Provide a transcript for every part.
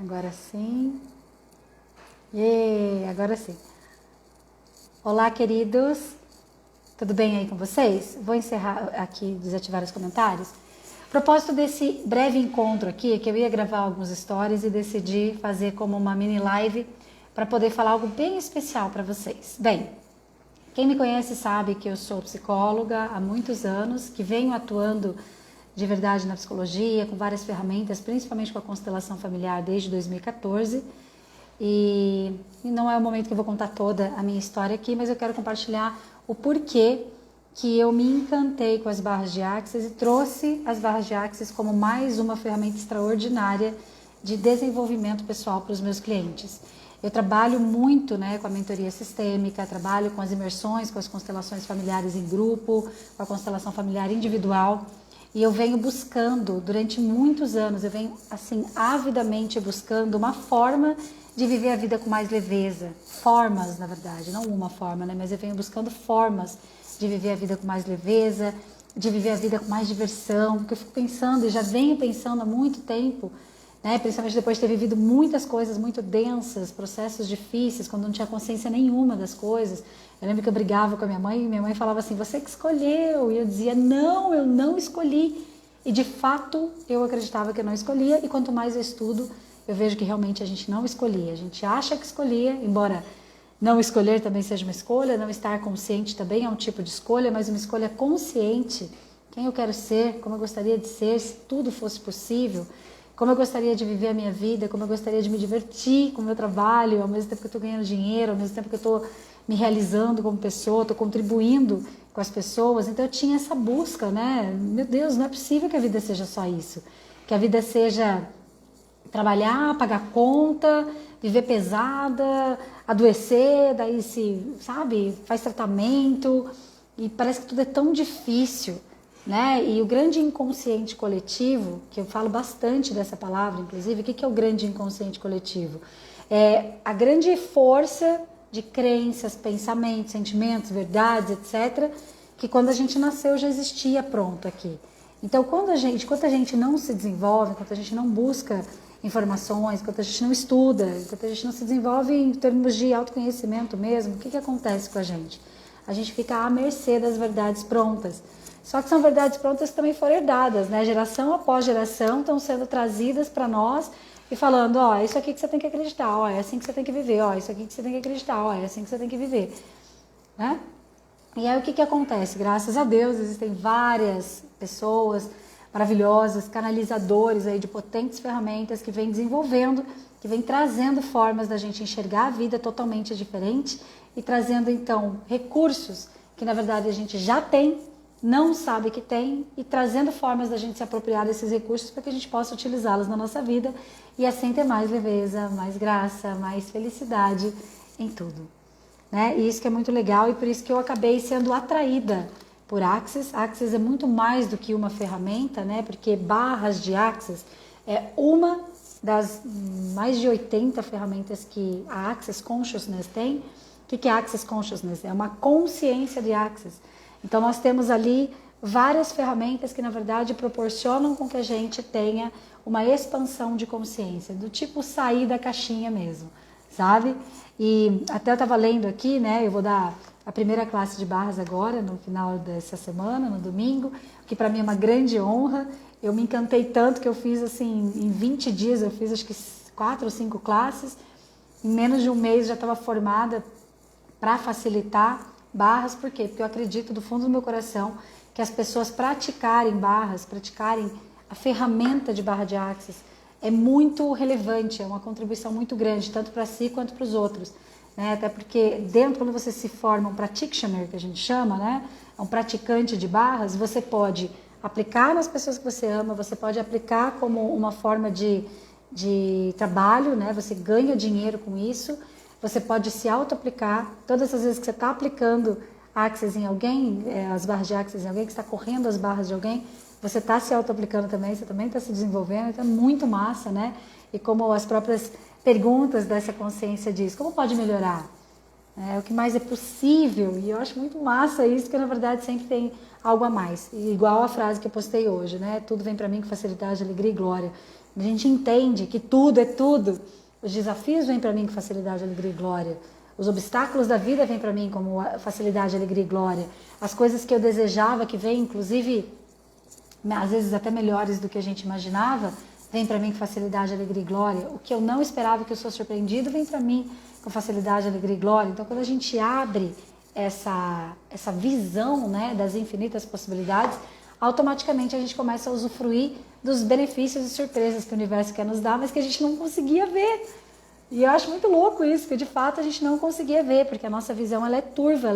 Agora sim. E agora sim. Olá, queridos. Tudo bem aí com vocês? Vou encerrar aqui, desativar os comentários. O propósito desse breve encontro aqui é que eu ia gravar alguns stories e decidi fazer como uma mini live para poder falar algo bem especial para vocês. Bem, quem me conhece sabe que eu sou psicóloga há muitos anos, que venho atuando de verdade na psicologia, com várias ferramentas, principalmente com a constelação familiar desde 2014. E não é o momento que eu vou contar toda a minha história aqui, mas eu quero compartilhar o porquê que eu me encantei com as barras de Axis e trouxe as barras de Axis como mais uma ferramenta extraordinária de desenvolvimento pessoal para os meus clientes. Eu trabalho muito, com a mentoria sistêmica, trabalho com as imersões, com as constelações familiares em grupo, com a constelação familiar individual. E eu venho buscando, durante muitos anos, eu venho assim avidamente buscando uma forma de viver a vida com mais leveza. Formas, na verdade, não uma forma, mas eu venho buscando formas de viver a vida com mais leveza, de viver a vida com mais diversão, porque eu fico pensando, e já venho pensando há muito tempo, principalmente depois de ter vivido muitas coisas muito densas, processos difíceis, quando não tinha consciência nenhuma das coisas. Eu lembro que eu brigava com a minha mãe e minha mãe falava assim, você que escolheu. E eu dizia, não, eu não escolhi. E de fato eu acreditava que eu não escolhia, e quanto mais eu estudo, eu vejo que realmente a gente não escolhia. A gente acha que escolhia, embora não escolher também seja uma escolha, não estar consciente também é um tipo de escolha, mas uma escolha consciente. Quem eu quero ser, como eu gostaria de ser, se tudo fosse possível, como eu gostaria de viver a minha vida, como eu gostaria de me divertir com o meu trabalho, ao mesmo tempo que eu estou ganhando dinheiro, ao mesmo tempo que eu estou me realizando como pessoa, estou contribuindo com as pessoas. Então eu tinha essa busca, Meu Deus, não é possível que a vida seja só isso. Que a vida seja trabalhar, pagar conta, viver pesada, adoecer, daí faz tratamento e parece que tudo é tão difícil, E o grande inconsciente coletivo, que eu falo bastante dessa palavra, inclusive, o que é o grande inconsciente coletivo? É a grande força de crenças, pensamentos, sentimentos, verdades, etc., que quando a gente nasceu já existia pronto aqui. Então, enquanto a gente não se desenvolve, enquanto a gente não busca informações, enquanto a gente não estuda, enquanto a gente não se desenvolve em termos de autoconhecimento mesmo, o que acontece com a gente? A gente fica à mercê das verdades prontas. Só que são verdades prontas que também foram herdadas, Geração após geração estão sendo trazidas para nós e falando, é isso aqui que você tem que acreditar, é assim que você tem que viver, isso aqui que você tem que acreditar, é assim que você tem que viver, E aí o que acontece? Graças a Deus existem várias pessoas maravilhosas, canalizadores aí de potentes ferramentas que vêm desenvolvendo, que vêm trazendo formas da gente enxergar a vida totalmente diferente e trazendo então recursos que na verdade a gente já tem, não sabe que tem, e trazendo formas da gente se apropriar desses recursos para que a gente possa utilizá-los na nossa vida e assim ter mais leveza, mais graça, mais felicidade em tudo. E isso que é muito legal e por isso que eu acabei sendo atraída por Axis. Axis é muito mais do que uma ferramenta, Porque barras de Axis é uma das mais de 80 ferramentas que a Axis Consciousness tem. O que é Axis Consciousness? É uma consciência de Axis. Então nós temos ali várias ferramentas que na verdade proporcionam com que a gente tenha uma expansão de consciência, do tipo sair da caixinha mesmo, sabe? E até eu estava lendo aqui, eu vou dar a primeira classe de barras agora, no final dessa semana, no domingo, que para mim é uma grande honra. Eu me encantei tanto que eu fiz assim, em 20 dias, eu fiz acho que 4 ou 5 classes, em menos de um mês já estava formada para facilitar barras. Por quê? Porque eu acredito do fundo do meu coração que as pessoas praticarem barras, praticarem a ferramenta de barra de Axis, é muito relevante, é uma contribuição muito grande, tanto para si quanto para os outros. Até porque quando você se forma um practitioner, que a gente chama, um praticante de barras, você pode aplicar nas pessoas que você ama, você pode aplicar como uma forma de trabalho, Você ganha dinheiro com isso, você pode se auto-aplicar. Todas as vezes que você está aplicando Axis em alguém, as barras de Axis em alguém, que está correndo as barras de alguém, você está se auto-aplicando também, você também está se desenvolvendo, então é muito massa, E como as próprias perguntas dessa consciência diz, como pode melhorar? É o que mais é possível. E eu acho muito massa isso, porque na verdade sempre tem algo a mais. E igual a frase que eu postei hoje, né? Tudo vem para mim com facilidade, alegria e glória. A gente entende que tudo é tudo. Os desafios vêm para mim com facilidade, alegria e glória. Os obstáculos da vida vêm para mim como facilidade, alegria e glória. As coisas que eu desejava, que vêm, inclusive, às vezes até melhores do que a gente imaginava, vem para mim com facilidade, alegria e glória. O que eu não esperava, que eu sou surpreendido, vem para mim com facilidade, alegria e glória. Então, quando a gente abre essa visão, né, das infinitas possibilidades, automaticamente a gente começa a usufruir dos benefícios e surpresas que o universo quer nos dar, mas que a gente não conseguia ver. E eu acho muito louco isso, que de fato a gente não conseguia ver, porque a nossa visão ela é turva,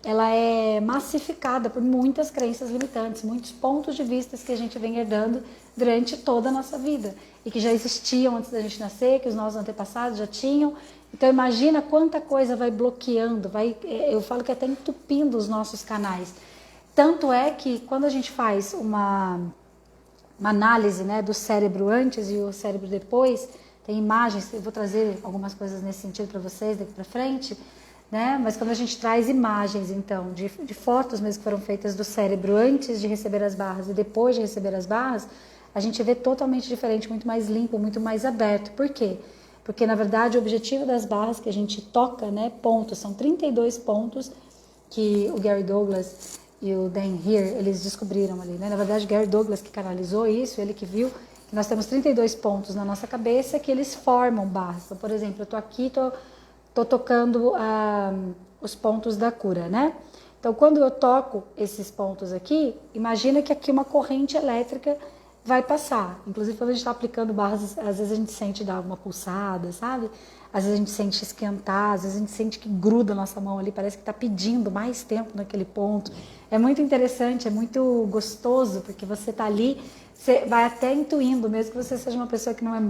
ela é massificada por muitas crenças limitantes, muitos pontos de vista que a gente vem herdando durante toda a nossa vida e que já existiam antes da gente nascer, que os nossos antepassados já tinham. Então imagina quanta coisa vai bloqueando, eu falo que até entupindo os nossos canais. Tanto é que quando a gente faz uma análise, né, do cérebro antes e o cérebro depois, tem imagens, eu vou trazer algumas coisas nesse sentido para vocês daqui para frente, né? Mas quando a gente traz imagens, então, de fotos mesmo que foram feitas do cérebro antes de receber as barras e depois de receber as barras, a gente vê totalmente diferente, muito mais limpo, muito mais aberto. Por quê? Porque, na verdade, o objetivo das barras que a gente toca, né, pontos, são 32 pontos que o Gary Douglas e o Dan Heer, eles descobriram ali, né? Na verdade, Gary Douglas que canalizou isso, ele que viu que nós temos 32 pontos na nossa cabeça que eles formam barras. Então, por exemplo, eu tô aqui, tô tocando os pontos da cura, né? Então, quando eu toco esses pontos aqui, imagina que aqui uma corrente elétrica vai passar. Inclusive, quando a gente está aplicando barras, às vezes a gente sente dar uma pulsada, sabe? Às vezes a gente sente esquentar, às vezes a gente sente que gruda a nossa mão ali, parece que está pedindo mais tempo naquele ponto. É muito interessante, é muito gostoso, porque você está ali, você vai até intuindo, mesmo que você seja uma pessoa que não é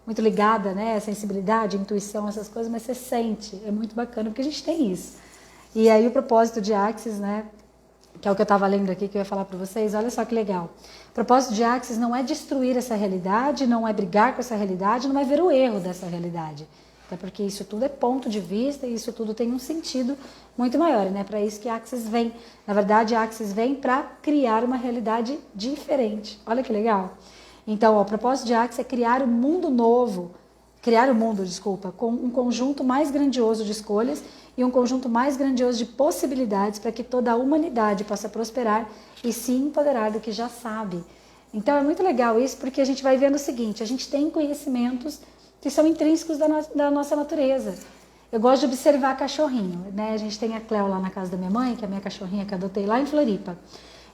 muito ligada, né? Sensibilidade, intuição, essas coisas, mas você sente. É muito bacana, porque a gente tem isso. E aí o propósito de Axis, né? Que é o que eu estava lendo aqui, que eu ia falar para vocês, olha só que legal. O propósito de Axis não é destruir essa realidade, não é brigar com essa realidade, não é ver o erro dessa realidade. Até porque isso tudo é ponto de vista e isso tudo tem um sentido muito maior, né? Para isso que Axis vem. Na verdade, Axis vem para criar uma realidade diferente. Olha que legal. Então, o propósito de Axis é criar um mundo novo, com um conjunto mais grandioso de escolhas e um conjunto mais grandioso de possibilidades para que toda a humanidade possa prosperar e se empoderar do que já sabe. Então é muito legal isso, porque a gente vai vendo o seguinte, a gente tem conhecimentos que são intrínsecos da nossa natureza. Eu gosto de observar cachorrinho, né? A gente tem a Cleo lá na casa da minha mãe, que é a minha cachorrinha que eu adotei lá em Floripa.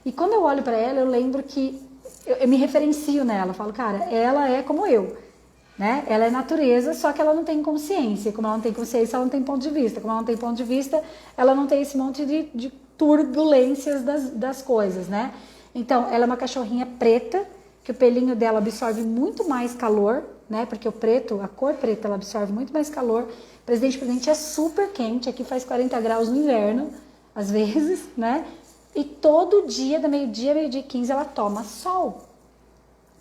E quando eu olho para ela, eu lembro que eu me referencio nela, eu falo, cara, ela é como eu. Né? Ela é natureza, só que ela não tem consciência. Como ela não tem consciência, ela não tem ponto de vista. Como ela não tem ponto de vista, ela não tem esse monte de turbulências das coisas, né? Então, ela é uma cachorrinha preta, que o pelinho dela absorve muito mais calor, né? Porque o preto, a cor preta, ela absorve muito mais calor. Presidente Prudente é super quente, aqui faz 40 graus no inverno, às vezes, né? E todo dia, da meio-dia, meio-dia e 15, ela toma sol.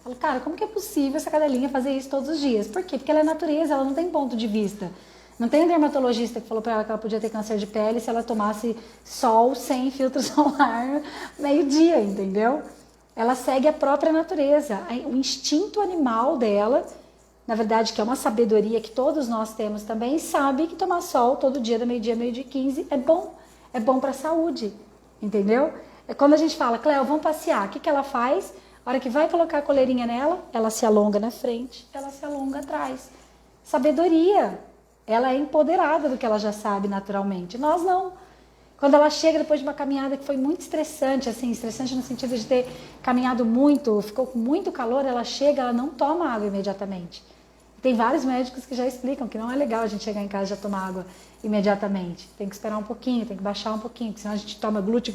Falo, cara, como que é possível essa cadelinha fazer isso todos os dias? Por quê? Porque ela é natureza, ela não tem ponto de vista. Não tem um dermatologista que falou para ela que ela podia ter câncer de pele se ela tomasse sol sem filtro solar meio-dia, entendeu? Ela segue a própria natureza. O instinto animal dela, na verdade, que é uma sabedoria que todos nós temos também, sabe que tomar sol todo dia, da meio-dia, meio-dia e 15, é bom para a saúde, entendeu? É quando a gente fala, Cleo, vamos passear, o que ela faz? A hora que vai colocar a coleirinha nela, ela se alonga na frente, ela se alonga atrás. Sabedoria. Ela é empoderada do que ela já sabe naturalmente. Nós não. Quando ela chega depois de uma caminhada que foi muito estressante, assim, estressante no sentido de ter caminhado muito, ficou com muito calor, ela chega, ela não toma água imediatamente. Tem vários médicos que já explicam que não é legal a gente chegar em casa e já tomar água imediatamente. Tem que esperar um pouquinho, tem que baixar um pouquinho, porque senão a gente toma glute,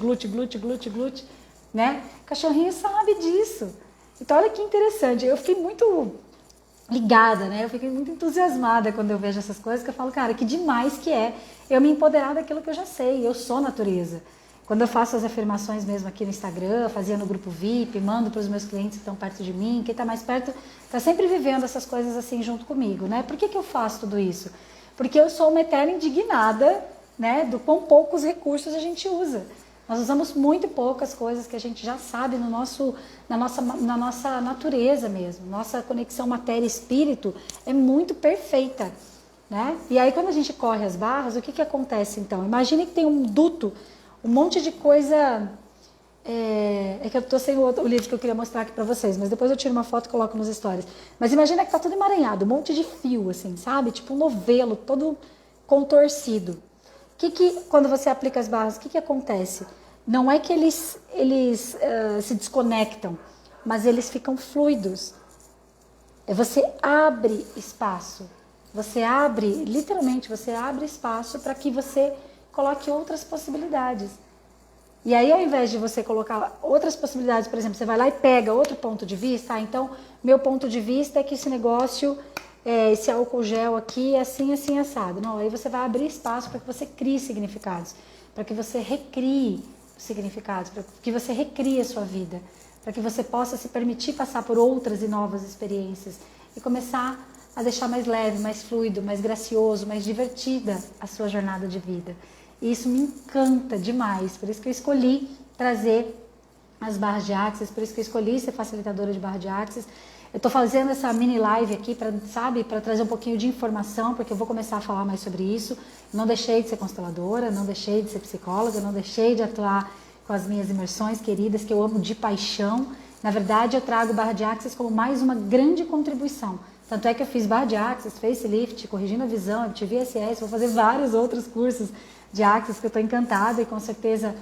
né? Cachorrinho sabe disso. Então, olha que interessante. Eu fiquei muito ligada, né? Eu fiquei muito entusiasmada quando eu vejo essas coisas, que eu falo, cara, que demais que é eu me empoderar daquilo que eu já sei. Eu sou natureza. Quando eu faço as afirmações mesmo aqui no Instagram, fazia no grupo VIP, mando para os meus clientes que estão perto de mim, quem está mais perto está sempre vivendo essas coisas assim junto comigo, né? Por que eu faço tudo isso? Porque eu sou uma eterna indignada né, do quão poucos recursos a gente usa. Nós usamos muito poucas coisas que a gente já sabe no na nossa natureza mesmo. Nossa conexão matéria-espírito é muito perfeita, né? E aí quando a gente corre as barras, o que acontece então? Imagine que tem um duto, um monte de coisa... É que eu tô sem o livro que eu queria mostrar aqui pra vocês, mas depois eu tiro uma foto e coloco nos stories. Mas imagina que tá tudo emaranhado, um monte de fio, assim, sabe? Tipo um novelo, todo contorcido. Quando você aplica as barras, o que acontece? Não é que eles se desconectam, mas eles ficam fluidos. Você abre espaço. Você abre, literalmente, você abre espaço para que você coloque outras possibilidades. E aí, ao invés de você colocar outras possibilidades, por exemplo, você vai lá e pega outro ponto de vista, então, meu ponto de vista é que esse negócio, esse álcool gel aqui é assim, assim, assado. Não, aí você vai abrir espaço para que você crie significados, para que você recrie significados, para que você recrie a sua vida, para que você possa se permitir passar por outras e novas experiências e começar a deixar mais leve, mais fluido, mais gracioso, mais divertida a sua jornada de vida. E isso me encanta demais, por isso que eu escolhi trazer as barras de Axis, por isso que eu escolhi ser facilitadora de barra de Axis. Eu estou fazendo essa mini live aqui para trazer um pouquinho de informação, porque eu vou começar a falar mais sobre isso. Não deixei de ser consteladora, não deixei de ser psicóloga, não deixei de atuar com as minhas imersões queridas, que eu amo de paixão. Na verdade, eu trago barra de Axis como mais uma grande contribuição. Tanto é que eu fiz barra de Axis, facelift, corrigindo a visão, FTVSS, vou fazer vários outros cursos de Axis que eu estou encantada e com certeza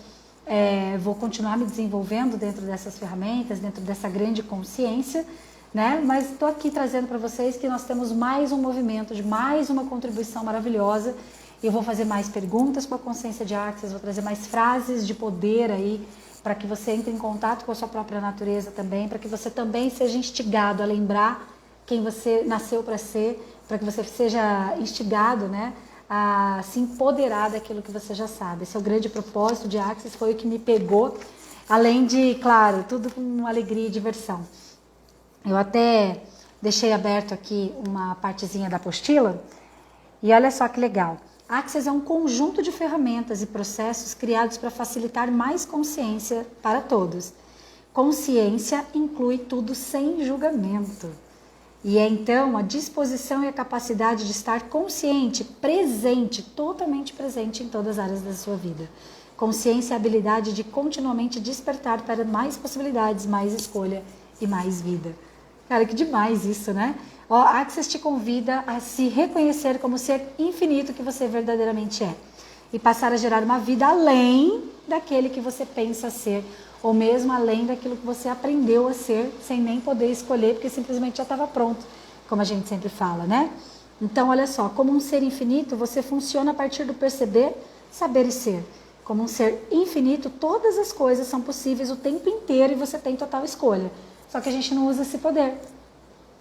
vou continuar me desenvolvendo dentro dessas ferramentas, dentro dessa grande consciência, né? Mas estou aqui trazendo para vocês que nós temos mais um movimento, de mais uma contribuição maravilhosa. E eu vou fazer mais perguntas com a consciência de Axis, vou trazer mais frases de poder aí, para que você entre em contato com a sua própria natureza também, para que você também seja instigado a lembrar quem você nasceu para ser, para que você seja instigado, né, a se empoderar daquilo que você já sabe. Esse é o grande propósito de Axis, foi o que me pegou, além de, claro, tudo com alegria e diversão. Eu até deixei aberto aqui uma partezinha da apostila, e olha só que legal. Axis é um conjunto de ferramentas e processos criados para facilitar mais consciência para todos. Consciência inclui tudo sem julgamento. E é então a disposição e a capacidade de estar consciente, presente, totalmente presente em todas as áreas da sua vida. Consciência é a habilidade de continuamente despertar para mais possibilidades, mais escolha e mais vida. Cara, que demais isso, né? A Axis te convida a se reconhecer como ser infinito que você verdadeiramente é. E passar a gerar uma vida além daquele que você pensa ser, ou mesmo além daquilo que você aprendeu a ser, sem nem poder escolher, porque simplesmente já estava pronto, como a gente sempre fala, né? Então, olha só, como um ser infinito, você funciona a partir do perceber, saber e ser. Como um ser infinito, todas as coisas são possíveis o tempo inteiro e você tem total escolha. Só que a gente não usa esse poder.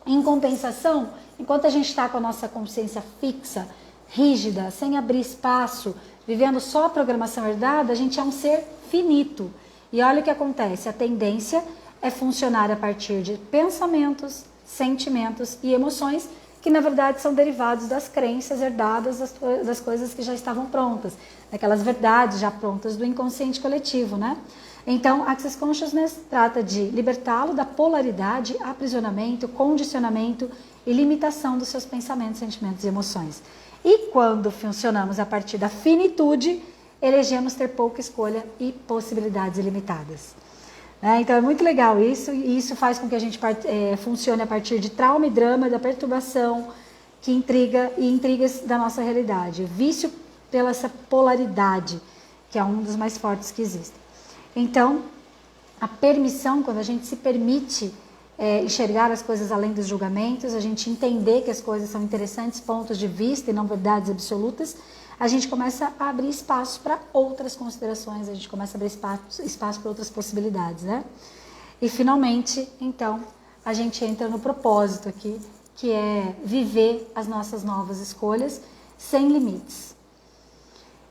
Em compensação, enquanto a gente está com a nossa consciência fixa, rígida, sem abrir espaço, vivendo só a programação herdada, a gente é um ser finito. E olha o que acontece, a tendência é funcionar a partir de pensamentos, sentimentos e emoções que na verdade são derivados das crenças herdadas das coisas que já estavam prontas, daquelas verdades já prontas do inconsciente coletivo, né? Então, Access Consciousness trata de libertá-lo da polaridade, aprisionamento, condicionamento e limitação dos seus pensamentos, sentimentos e emoções. E quando funcionamos a partir da finitude, elegemos ter pouca escolha e possibilidades ilimitadas. Então é muito legal isso, e isso faz com que a gente funcione a partir de trauma e drama, da perturbação que intriga e intrigas da nossa realidade. Vício pela essa polaridade, que é um dos mais fortes que existem. Então, a permissão, quando a gente se permite enxergar as coisas além dos julgamentos, a gente entender que as coisas são interessantes pontos de vista e não verdades absolutas, a gente começa a abrir espaço para outras considerações, a gente começa a abrir espaço para outras possibilidades, né? E finalmente, então, a gente entra no propósito aqui, que é viver as nossas novas escolhas sem limites.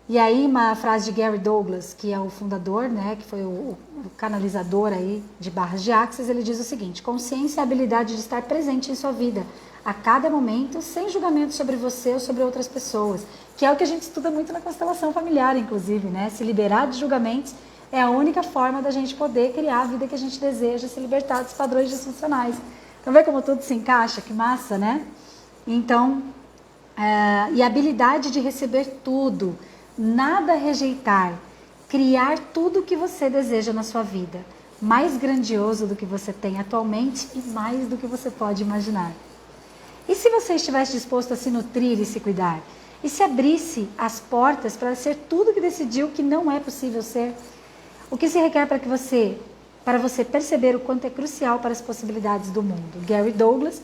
E aí uma frase de Gary Douglas, que é o fundador, né, que foi o canalizador aí de barras de Axis, ele diz o seguinte: consciência é a habilidade de estar presente em sua vida a cada momento, sem julgamento sobre você ou sobre outras pessoas, que é o que a gente estuda muito na constelação familiar, inclusive, né? Se liberar de julgamentos é a única forma da gente poder criar a vida que a gente deseja, se libertar dos padrões disfuncionais. Então vê como tudo se encaixa, que massa, né? Então, e a habilidade de receber tudo, nada rejeitar, criar tudo o que você deseja na sua vida, mais grandioso do que você tem atualmente e mais do que você pode imaginar. E se você estivesse disposto a se nutrir e se cuidar? E se abrisse as portas para ser tudo que decidiu que não é possível ser? O que se requer para você perceber o quanto é crucial para as possibilidades do mundo? Gary Douglas.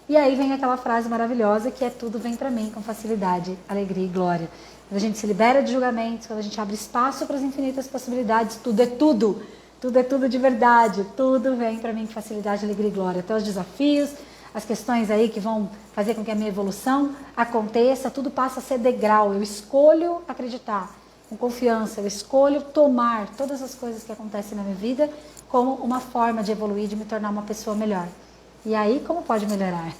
E aí vem aquela frase maravilhosa que é: tudo vem para mim com facilidade, alegria e glória. Quando a gente se libera de julgamentos, quando a gente abre espaço para as infinitas possibilidades, tudo é tudo. Tudo é tudo de verdade. Tudo vem para mim com facilidade, alegria e glória. Até os desafios, as questões aí que vão fazer com que a minha evolução aconteça, tudo passa a ser degrau. Eu escolho acreditar com confiança, eu escolho tomar todas as coisas que acontecem na minha vida como uma forma de evoluir, de me tornar uma pessoa melhor. E aí, como pode melhorar?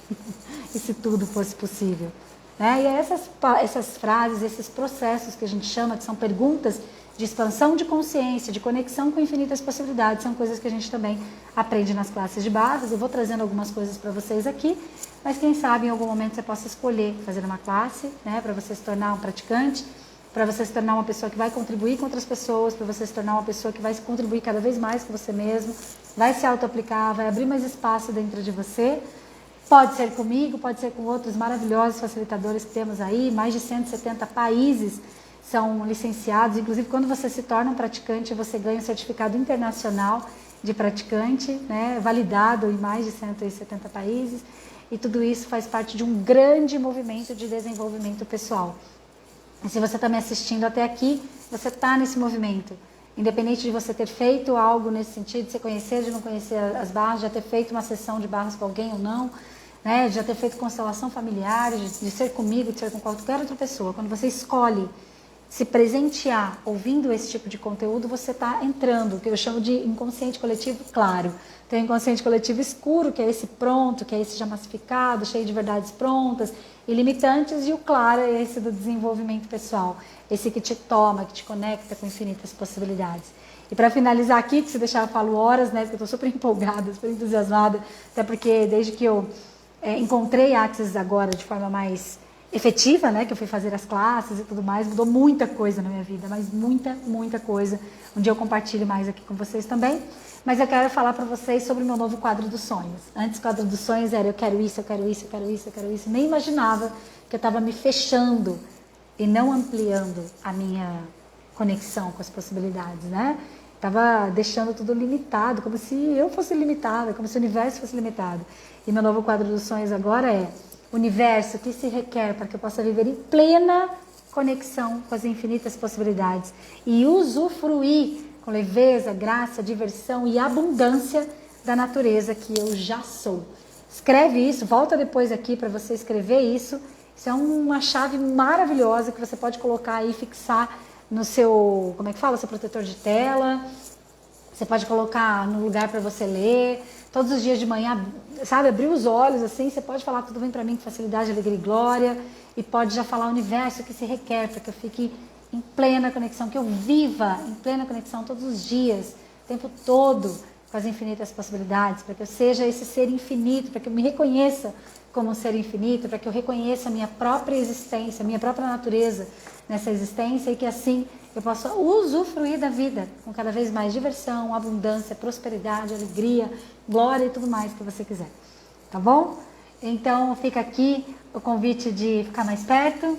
E se tudo fosse possível? Né? E essas frases, esses processos que a gente chama, que são perguntas de expansão de consciência, de conexão com infinitas possibilidades, são coisas que a gente também aprende nas classes de barras. Eu vou trazendo algumas coisas para vocês aqui, mas quem sabe em algum momento você possa escolher fazer uma classe, né, para você se tornar um praticante, para você se tornar uma pessoa que vai contribuir com outras pessoas, para você se tornar uma pessoa que vai contribuir cada vez mais com você mesmo, vai se auto-aplicar, vai abrir mais espaço dentro de você. Pode ser comigo, pode ser com outros maravilhosos facilitadores que temos aí, mais de 170 países são licenciados. Inclusive, quando você se torna um praticante, você ganha um certificado internacional de praticante, né, validado em mais de 170 países. E tudo isso faz parte de um grande movimento de desenvolvimento pessoal. E se você está me assistindo até aqui, você está nesse movimento. Independente de você ter feito algo nesse sentido, de você conhecer, de não conhecer as barras, já ter feito uma sessão de barras com alguém ou não, né, de já ter feito constelação familiar, de ser comigo, de ser com qualquer outra pessoa. Quando você escolhe se presentear ouvindo esse tipo de conteúdo, você está entrando, que eu chamo de inconsciente coletivo claro. Tem o inconsciente coletivo escuro, que é esse pronto, que é esse já massificado, cheio de verdades prontas, ilimitantes, e o claro é esse do desenvolvimento pessoal, esse que te toma, que te conecta com infinitas possibilidades. E para finalizar aqui, que se deixar eu falo horas, né, porque eu estou super empolgada, super entusiasmada, até porque desde que eu encontrei Axis agora de forma mais efetiva, né, que eu fui fazer as classes e tudo mais, mudou muita coisa na minha vida, mas muita, muita coisa. Um dia eu compartilho mais aqui com vocês também, mas eu quero falar para vocês sobre o meu novo quadro dos sonhos. Antes o quadro dos sonhos era eu quero isso, eu quero isso, eu quero isso, eu quero isso. Nem imaginava que eu estava me fechando e não ampliando a minha conexão com as possibilidades, né? Estava deixando tudo limitado, como se eu fosse limitada, como se o universo fosse limitado. E meu novo quadro dos sonhos agora é: universo, o que se requer para que eu possa viver em plena conexão com as infinitas possibilidades e usufruir com leveza, graça, diversão e abundância da natureza que eu já sou. Escreve isso, volta depois aqui para você escrever isso. Isso é uma chave maravilhosa que você pode colocar aí, fixar no seu, como é que fala, seu protetor de tela. Você pode colocar no lugar para você ler. Todos os dias de manhã, sabe, abrir os olhos assim, você pode falar tudo vem para mim com facilidade, alegria e glória, e pode já falar o universo que se requer para que eu fique em plena conexão, que eu viva em plena conexão todos os dias, o tempo todo, com as infinitas possibilidades, para que eu seja esse ser infinito, para que eu me reconheça como um ser infinito, para que eu reconheça a minha própria existência, a minha própria natureza nessa existência, e que assim eu possa usufruir da vida com cada vez mais diversão, abundância, prosperidade, alegria, glória e tudo mais que você quiser. Tá bom? Então fica aqui o convite de ficar mais perto.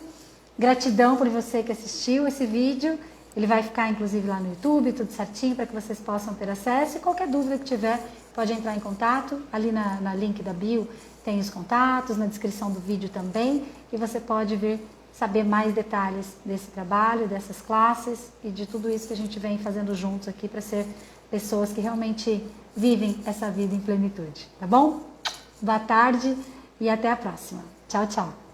Gratidão por você que assistiu esse vídeo. Ele vai ficar inclusive lá no YouTube, tudo certinho, para que vocês possam ter acesso. E qualquer dúvida que tiver, pode entrar em contato. Ali na link da bio tem os contatos, na descrição do vídeo também. E você pode vir saber mais detalhes desse trabalho, dessas classes e de tudo isso que a gente vem fazendo juntos aqui para ser pessoas que realmente vivem essa vida em plenitude. Tá bom? Boa tarde e até a próxima. Tchau, tchau.